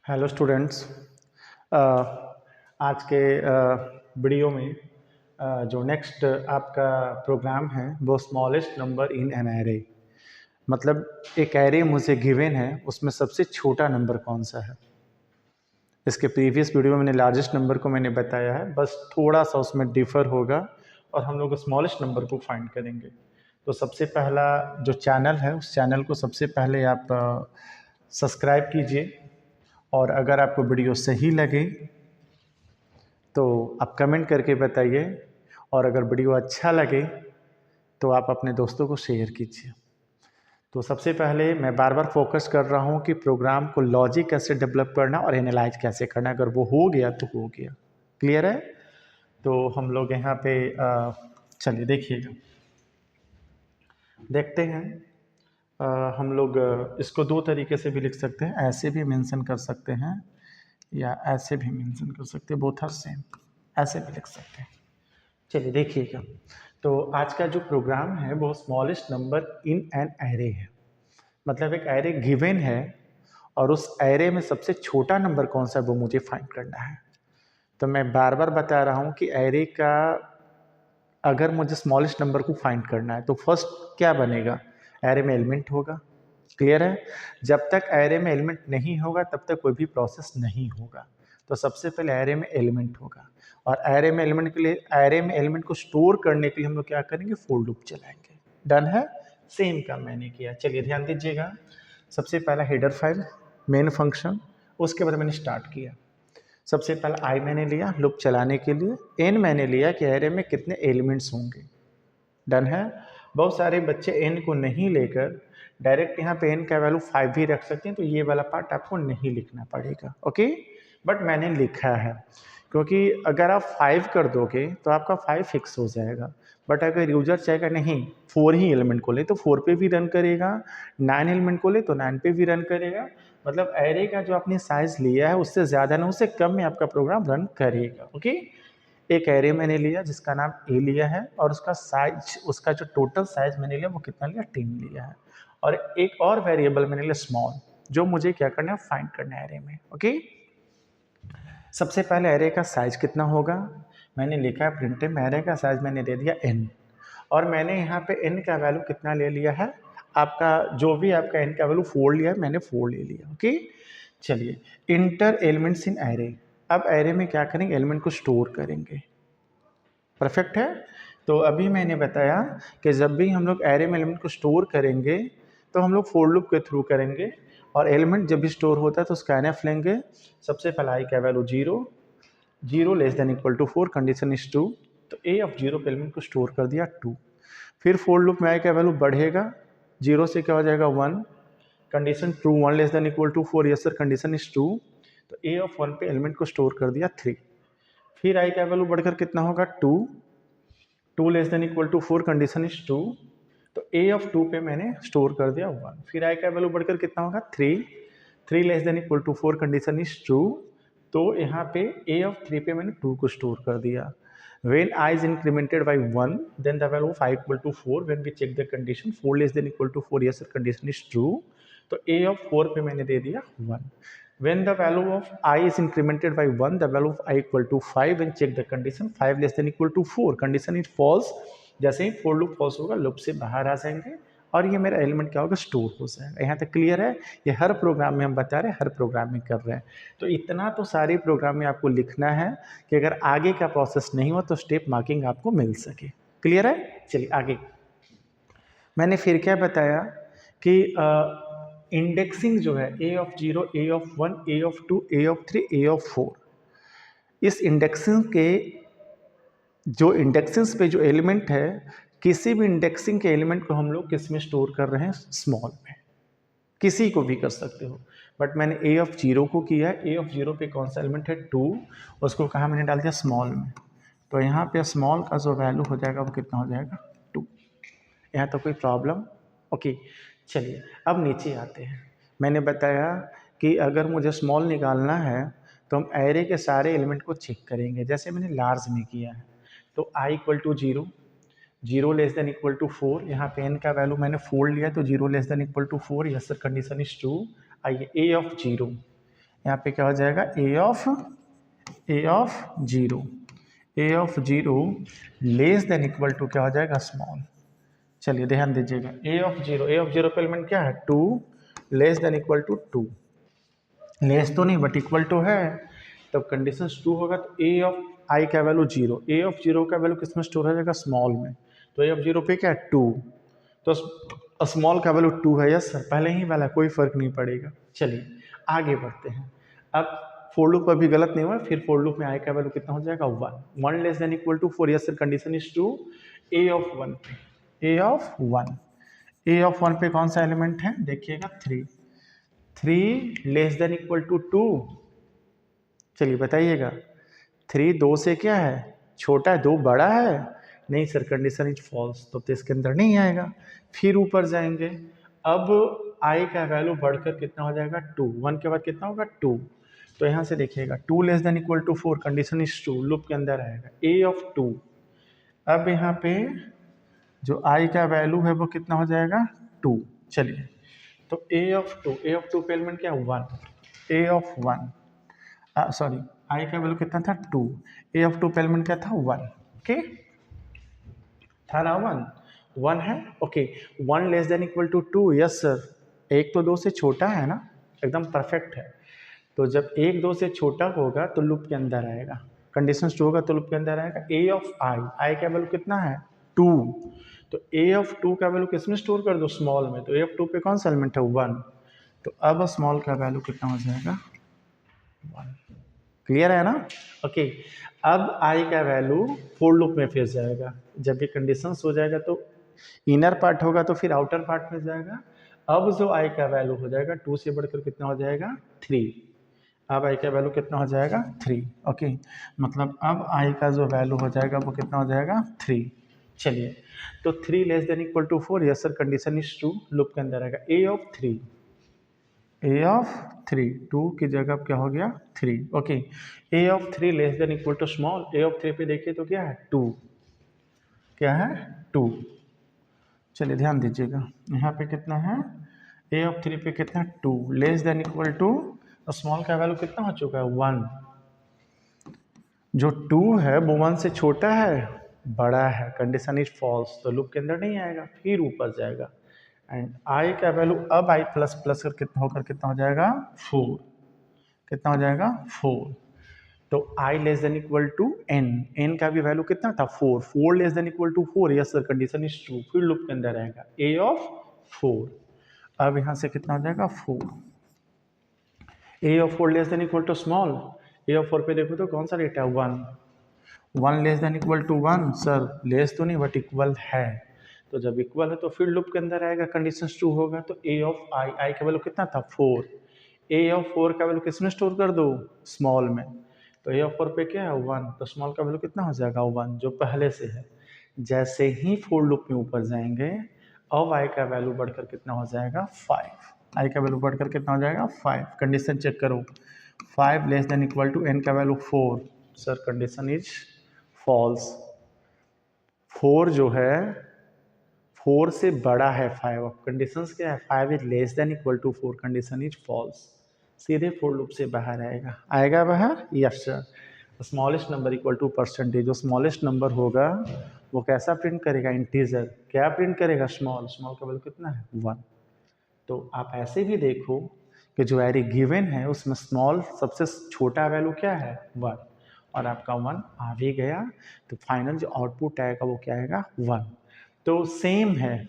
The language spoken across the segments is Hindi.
Hello students. आज के वीडियो में जो नेक्स्ट आपका प्रोग्राम है वो smallest number in an array, मतलब एक एरे मुझे गिवन है उसमें सबसे छोटा नंबर कौन सा है। इसके प्रीवियस वीडियो में मैंने लार्जेस्ट नंबर को मैंने बताया है, बस थोड़ा सा उसमें डिफ़र होगा और हम लोग स्मॉलेस्ट नंबर को फाइंड करेंगे। तो सबसे पहला जो चैनल है उस चैनल को सबसे पहले आप सब्सक्राइब कीजिए, और अगर आपको वीडियो सही लगे तो आप कमेंट करके बताइए, और अगर वीडियो अच्छा लगे तो आप अपने दोस्तों को शेयर कीजिए। तो सबसे पहले मैं बार बार फोकस कर रहा हूँ कि प्रोग्राम को लॉजिक कैसे डेवलप करना और एनालाइज कैसे करना। अगर वो हो गया तो हो गया। क्लियर है? तो हम लोग यहाँ पे चलिए देखिएगा, देखते हैं। हम लोग इसको दो तरीके से भी लिख सकते हैं, ऐसे भी मेंशन कर सकते हैं या ऐसे भी मेंशन कर सकते हैं, बोथ आर सेम, ऐसे भी लिख सकते हैं। चलिए देखिएगा, तो आज का जो प्रोग्राम है वो smallest number in an array है। मतलब एक एरे गिवन है और उस एरे में सबसे छोटा नंबर कौन सा है वो मुझे फाइंड करना है। तो मैं बार बार बता रहा हूँ कि एरे का अगर मुझे स्मॉलेस्ट नंबर को फाइंड करना है तो फर्स्ट क्या बनेगा, एरे में एलिमेंट होगा। क्लियर है? जब तक एरे में एलिमेंट नहीं होगा तब तक कोई भी प्रोसेस नहीं होगा। तो सबसे पहले एरे में एलिमेंट होगा, और एरे में एलिमेंट के लिए, एरे में एलिमेंट को स्टोर करने के लिए हम लोग क्या करेंगे, फॉर लूप चलाएंगे। डन है? सेम काम मैंने किया। चलिए ध्यान दीजिएगा, सबसे पहला हेडर फाइल, मेन फंक्शन, उसके बाद मैंने स्टार्ट किया। सबसे पहला आई मैंने लिया लूप चलाने के लिए, एन मैंने लिया कि एरे में कितने एलिमेंट्स होंगे। डन है? बहुत सारे बच्चे एन को नहीं लेकर डायरेक्ट यहाँ पे एन का वैल्यू 5 भी रख सकते हैं, तो ये वाला पार्ट आपको नहीं लिखना पड़ेगा। ओके, बट मैंने लिखा है क्योंकि अगर आप 5 कर दोगे तो आपका 5 फिक्स हो जाएगा। बट अगर यूजर चाहेगा नहीं 4 ही एलिमेंट को ले तो 4 पे भी रन करेगा, 9 एलिमेंट को ले तो 9 पे भी रन करेगा। मतलब एरे का जो आपने साइज लिया है उससे ज़्यादा ना, उससे कम में आपका प्रोग्राम रन करेगा। ओके, एक एरे मैंने लिया जिसका नाम ए लिया है, और उसका साइज, उसका जो टोटल साइज मैंने लिया वो कितना लिया, 10 लिया है। और एक और वेरिएबल मैंने लिया स्मॉल, जो मुझे क्या करना है, फाइंड करना है एरे में। ओके, सबसे पहले एरे का साइज कितना होगा, मैंने लिखा है प्रिंटिंग में एरे का साइज मैंने दे दिया n, और मैंने यहाँ पे n का वैल्यू कितना ले लिया है, आपका जो भी आपका n का वैल्यू 4 लिया है, मैंने 4 ले लिया। ओके, चलिए इंटर एलिमेंट्स इन एरे। अब एरे में क्या करेंगे, एलिमेंट को स्टोर करेंगे। परफेक्ट है? तो अभी मैंने बताया कि जब भी हम लोग एरे में एलिमेंट को स्टोर करेंगे तो हम लोग फॉर लूप के थ्रू करेंगे, और एलिमेंट जब भी स्टोर होता है तो उसका एनएफ लेंगे। सबसे पहला आई का value 0, 0 less than equal to 4, condition is 2, तो ए ऑफ 0 पे एलिमेंट को स्टोर कर दिया 2। फिर फॉर लूप में आई का वैल्यू बढ़ेगा, 0 से क्या हो जाएगा 1, condition true, 1 less than equal to 4, yes sir condition is 2, तो ए ऑफ 1 पे एलिमेंट को स्टोर कर दिया 3। फिर आई का वैल्यू बढ़कर कितना होगा 2, 2 less than equal to 4, condition is 2, तो ए ऑफ 2 पे मैंने स्टोर कर दिया 1। फिर आई का वैल्यू बढ़कर कितना होगा 3, 3 less than equal to 4, condition is true, तो यहाँ पे ए ऑफ 3 पे मैंने 2 को स्टोर कर दिया। When I is incremented by 1, then the value of I equal to 4. When we check the condition, 4 less than equal to 4, yes sir condition is true, तो a of 4 पे मैंने दे दिया 1। When the value of I is incremented by 1, the value of I equal to 5, and check the condition, 5 less than equal to 4, condition is false। जैसे ही for loop false होगा लूप से बाहर आ जाएंगे और ये मेरा एलिमेंट क्या होगा, स्टोर हो जाएगा। यहाँ तक क्लियर है? ये हर प्रोग्राम में हम बता रहे हैं, हर प्रोग्राम में कर रहे हैं। तो इतना तो सारे प्रोग्राम में आपको लिखना है कि अगर आगे का प्रोसेस नहीं हो तो स्टेप मार्किंग आपको मिल सके। क्लियर है? चलिए आगे मैंने फिर क्या बताया कि इंडेक्सिंग जो है A of 0, A of 1, A of 2, A of 3, A of 4, इस इंडेक्सिंग के जो इंडेक्सिंग्स पे जो एलिमेंट है, किसी भी इंडेक्सिंग के एलिमेंट को हम लोग किस में स्टोर कर रहे हैं, स्मॉल में। किसी को भी कर सकते हो, बट मैंने ए ऑफ 0 को किया। ए ऑफ 0 पे कौन सा एलिमेंट है, 2, उसको कहाँ मैंने डाल दिया, स्मॉल में। तो यहाँ पे स्मॉल का जो वैल्यू हो जाएगा वो कितना हो जाएगा, 2। यहाँ तो कोई प्रॉब्लम? ओके, चलिए अब नीचे आते हैं। मैंने बताया कि अगर मुझे स्मॉल निकालना है तो हम एरे के सारे एलिमेंट को चेक करेंगे, जैसे मैंने लार्ज में किया है। तो I equal to 0, 0 less than equal to 4, यहाँ पे n का वैल्यू मैंने 4 लिया तो 0 less than equal to 4, yes sir condition is true. आइए ए ऑफ 0, यहाँ पे क्या हो जाएगा, A of zero, A of zero less than equal to क्या हो जाएगा, स्मॉल। चलिए ध्यान दीजिएगा, ए ऑफ जीरो पे एलिमेंट क्या है, 2, less than equal to 2, less तो नहीं बट इक्वल टू है, तब कंडीशन 2 होगा तो ए ऑफ आई का वैल्यू 0, ए ऑफ 0 का वैल्यू किस में स्टोर हो जाएगा, स्मॉल में। तो ए ऑफ 0 पे क्या है, 2, तो स्मॉल का वैल्यू 2 है। यस सर, पहले ही वाला, कोई फर्क नहीं पड़ेगा। चलिए आगे बढ़ते हैं। अब फोर लूप अभी गलत नहीं हुआ, फिर फोर लूप में आई का वैल्यू कितना हो जाएगा, 1, 1 less than equal to 4। Yes sir, condition is true. A of 1, A of 1, A of 1 पे कौन सा एलिमेंट है, देखिएगा 3, 3 लेस देन इक्वल टू 2। चलिए बताइएगा, 3 2 से क्या है, छोटा है, 2 बड़ा है, नहीं सर, कंडीशन इज फॉल्स, तो इसके अंदर नहीं आएगा। फिर ऊपर जाएंगे, अब आई का वैल्यू बढ़कर कितना हो जाएगा, 2, 1 के बाद कितना होगा, 2। तो यहाँ से देखिएगा 2 less than equal to 4, condition is true, loop के अंदर आएगा ए ऑफ 2। अब यहाँ पे जो आई का वैल्यू है वो कितना हो जाएगा, 2। चलिए, तो ए ऑफ 2, ए ऑफ 2 पे एलिमेंट क्या है, 1, ए ऑफ 1, सॉरी, आई का वैल्यू कितना था, 2, ए ऑफ 2 पे एलिमेंट क्या था, 1। ओके, था ना 1, 1 है, okay. 1 less than equal to 2, yes sir, एक तो 2 से छोटा है ना, एकदम परफेक्ट है। तो जब एक 2 से छोटा होगा तो लूप के अंदर आएगा, कंडीशन ट्रू होगा तो लूप के अंदर आएगा। ए ऑफ आई, आई का वैल्यू कितना है, 2, तो ए ऑफ 2 का वैल्यू किस में स्टोर कर दो, स्मॉल में। तो ए ऑफ 2 पे कौन सा एलिमेंट है, 1, तो अब स्मॉल का वैल्यू कितना हो जाएगा, 1। क्लियर है ना, ओके। अब आई का वैल्यू फोर लूप में फिर जाएगा, जब ये कंडीशन हो जाएगा तो इनर पार्ट होगा तो फिर आउटर पार्ट में जाएगा। अब जो आई का वैल्यू हो जाएगा 2 से बढ़कर कितना हो जाएगा, 3। अब आई का वैल्यू कितना हो जाएगा, 3, ओके। मतलब अब आई का जो वैल्यू हो जाएगा वो कितना हो जाएगा, 3। चलिए, तो 3 less than equal to 4, yes sir, condition is true, loop के अंदर आएगा ए ऑफ 3, ए ऑफ 3, 2 की जगह क्या हो गया, 3, okay. A of 3 less than equal to small, A of 3 पे देखिए तो क्या है, 2, क्या है, 2। चलिए ध्यान दीजिएगा, यहाँ पे कितना है, ए ऑफ 3 पे कितना, 2 less than equal to, small का वैल्यू कितना हो चुका है, 1। जो 2 है वो 1 से छोटा है, बड़ा है, कंडीशन इज फॉल्स, तो लूप के अंदर नहीं आएगा, फिर ऊपर जाएगा। एंड आई का वैल्यू अब आई प्लस प्लस कर कितना होकर कितना हो जाएगा, 4, कितना हो जाएगा, 4। तो I less than equal to N, N का भी वैल्यू कितना था, 4, 4 less than equal to 4, yes sir, condition is true, फिर लूप के अंदर आएगा ए ऑफ 4। अब यहाँ से कितना हो जाएगा, 4, A of 4 less than equal to small, A of 4 पे देखो तो कौन सा रेट है, 1, 1 less than equal to 1, sir less तो नहीं बट इक्वल है, तो जब इक्वल है तो फिर लूप के अंदर आएगा, कंडीशन ट्रू होगा। तो ए ऑफ आई, आई का वैल्यू कितना था, 4, ए ऑफ 4 का वैल्यू किसमें स्टोर कर दो, स्मॉल में। तो ए ऑफ 4 पे क्या है, 1, तो स्मॉल का वैल्यू कितना हो जाएगा, 1, जो पहले से है। जैसे ही फोर लूप में ऊपर जाएंगे, अब आई का वैल्यू बढ़कर कितना हो जाएगा, 5, आई का वैल्यू बढ़कर कितना हो जाएगा, 5। कंडीशन चेक करो, 5 less than equal to N का value 4, sir condition is false. 4 जो है 4 से बड़ा है 5, अब कंडीशंस क्या है, 5 is less than equal to 4, condition is false. सीधे फोर लूप से बाहर आएगा, आएगा बाहर, yes sir. Smallest number equal to percentage, जो स्मॉलेस्ट नंबर होगा वो कैसा प्रिंट करेगा, इंटीजर। क्या प्रिंट करेगा, स्मॉल, स्मॉल का वैल्यू कितना है, 1। तो आप ऐसे भी देखो कि जो एरी गिवन है उसमें स्मॉल सबसे छोटा वैल्यू क्या है, 1, और आपका 1 आ भी गया, तो फाइनल जो आउटपुट आएगा वो क्या आएगा, 1। तो सेम है,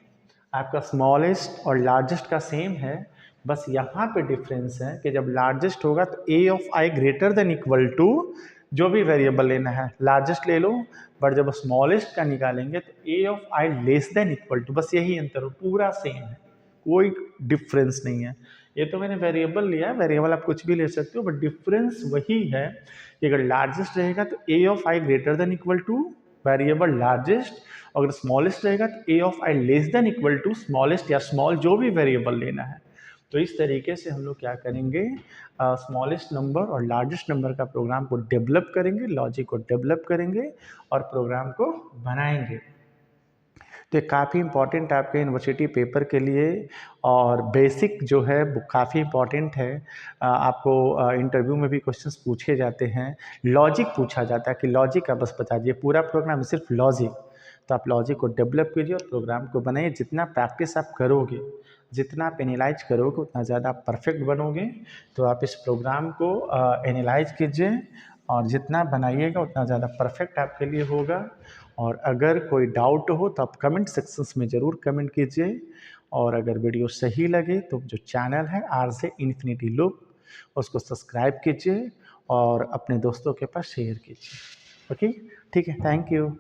आपका स्मॉलेस्ट और लार्जेस्ट का सेम है, बस यहाँ पे डिफरेंस है कि जब लार्जेस्ट होगा तो A of I greater than equal to, जो भी वेरिएबल लेना है लार्जेस्ट ले लो, बट जब स्मॉलेस्ट का निकालेंगे तो A of I less than equal to, बस यही अंतर हो, पूरा सेम है, कोई डिफरेंस नहीं है। ये तो मैंने वेरिएबल लिया है, वेरिएबल आप कुछ भी ले सकते हो, बट डिफरेंस वही है कि अगर लार्जेस्ट रहेगा तो A of I greater than equal to variable largest, अगर स्मॉलेस्ट रहेगा तो A of I less than equal to smallest या स्मॉल, जो भी वेरिएबल लेना है। तो इस तरीके से हम लोग क्या करेंगे, स्मॉलेस्ट नंबर और लार्जेस्ट नंबर का प्रोग्राम को डेवलप करेंगे, लॉजिक को डेवलप करेंगे और प्रोग्राम को बनाएंगे। तो ये काफ़ी इंपॉर्टेंट आपके यूनिवर्सिटी पेपर के लिए और बेसिक जो है वो काफ़ी इंपॉर्टेंट है। आपको इंटरव्यू में भी क्वेश्चंस पूछे जाते हैं, लॉजिक पूछा जाता है कि लॉजिक आप बस बता दीजिए, पूरा प्रोग्राम सिर्फ लॉजिक। तो आप लॉजिक को डेवलप कीजिए और प्रोग्राम को बनाइए। जितना प्रैक्टिस आप करोगे, जितना आप एनालाइज करोगे, उतना ज़्यादा आप परफेक्ट बनोगे। तो आप इस प्रोग्राम को एनालाइज कीजिए और जितना बनाइएगा उतना ज़्यादा परफेक्ट आपके लिए होगा। और अगर कोई डाउट हो तो आप कमेंट सेक्शंस में ज़रूर कमेंट कीजिए। और अगर वीडियो सही लगे तो जो चैनल है RJ इन्फिनिटी लूप, उसको सब्सक्राइब कीजिए और अपने दोस्तों के पास शेयर कीजिए। ओके, ठीक है, थैंक यू।